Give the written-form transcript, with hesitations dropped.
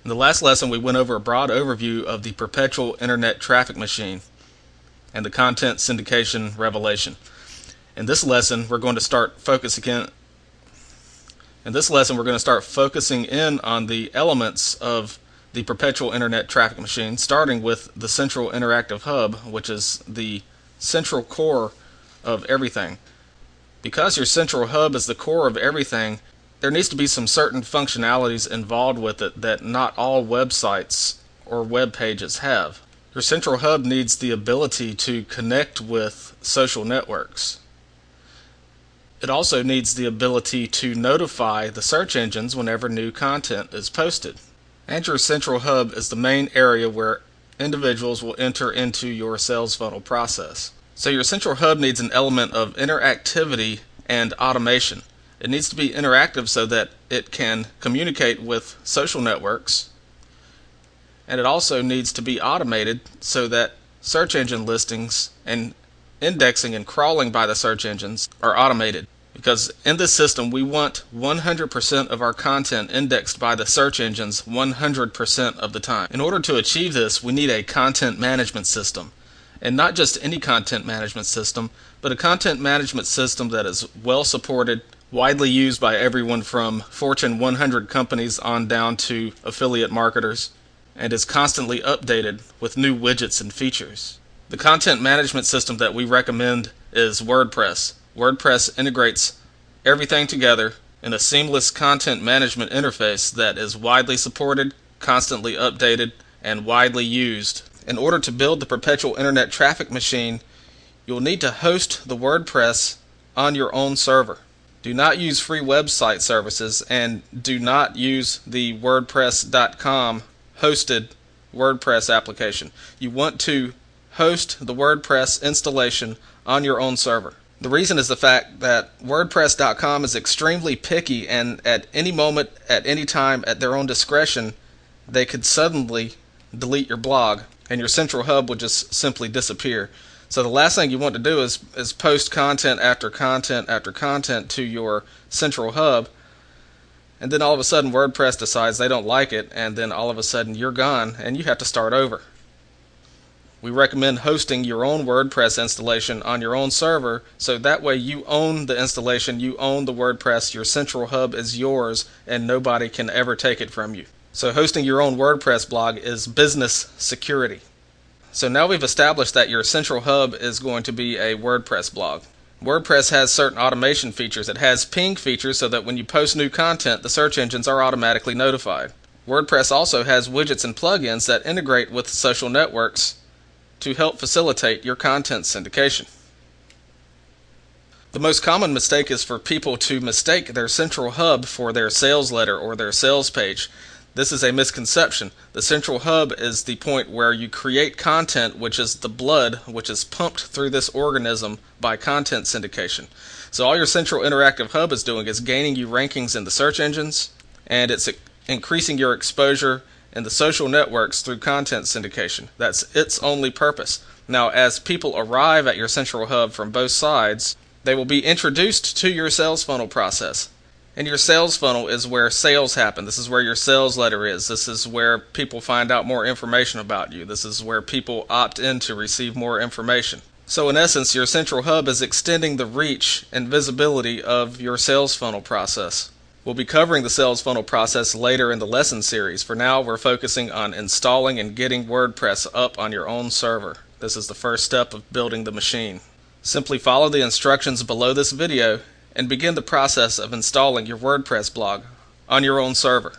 In the last lesson, we went over a broad overview of the perpetual internet traffic machine and the content syndication revelation. In this lesson, we're going to start focusing in on the elements of the perpetual internet traffic machine, starting with the central interactive hub, which is the central core of everything. Because your central hub is the core of everything, there needs to be some certain functionalities involved with it that not all websites or web pages have. Your central hub needs the ability to connect with social networks. It also needs the ability to notify the search engines whenever new content is posted. And your central hub is the main area where individuals will enter into your sales funnel process. So your central hub needs an element of interactivity and automation. It needs to be interactive so that it can communicate with social networks, and it also needs to be automated so that search engine listings and indexing and crawling by the search engines are automated. Because in this system, we want 100% of our content indexed by the search engines 100% of the time. In order to achieve this, we need a content management system. And not just any content management system, but a content management system that is well supported, widely used by everyone from Fortune 100 companies on down to affiliate marketers, and is constantly updated with new widgets and features. The content management system that we recommend is WordPress. WordPress integrates everything together in a seamless content management interface that is widely supported, constantly updated, and widely used. In order to build the perpetual internet traffic machine, you'll need to host the WordPress on your own server. Do not use free website services, and do not use the WordPress.com hosted WordPress application. You want to host the WordPress installation on your own server. The reason is the fact that WordPress.com is extremely picky, and at any moment, at any time, at their own discretion, they could suddenly delete your blog and your central hub would just simply disappear. So the last thing you want to do is post content after content after content to your central hub, and then all of a sudden WordPress decides they don't like it, and then all of a sudden you're gone and you have to start over. We recommend hosting your own WordPress installation on your own server, so that way you own the installation, you own the WordPress, your central hub is yours, and nobody can ever take it from you. So hosting your own WordPress blog is business security. So now we've established that your central hub is going to be a WordPress blog. WordPress has certain automation features. It has ping features so that when you post new content, the search engines are automatically notified. WordPress also has widgets and plugins that integrate with social networks to help facilitate your content syndication. The most common mistake is for people to mistake their central hub for their sales letter or their sales page. This is a misconception. The central hub is the point where you create content, which is the blood which is pumped through this organism by content syndication. So all your central interactive hub is doing is gaining you rankings in the search engines, and it's increasing your exposure in the social networks through content syndication. That's its only purpose. Now, as people arrive at your central hub from both sides, they will be introduced to your sales funnel process. And your sales funnel is where sales happen. This is where your sales letter is. This is where people find out more information about you. This is where people opt in to receive more information. So in essence, your central hub is extending the reach and visibility of your sales funnel process. We'll be covering the sales funnel process later in the lesson series. For now, we're focusing on installing and getting WordPress up on your own server. This is the first step of building the machine. Simply follow the instructions below this video and begin the process of installing your WordPress blog on your own server.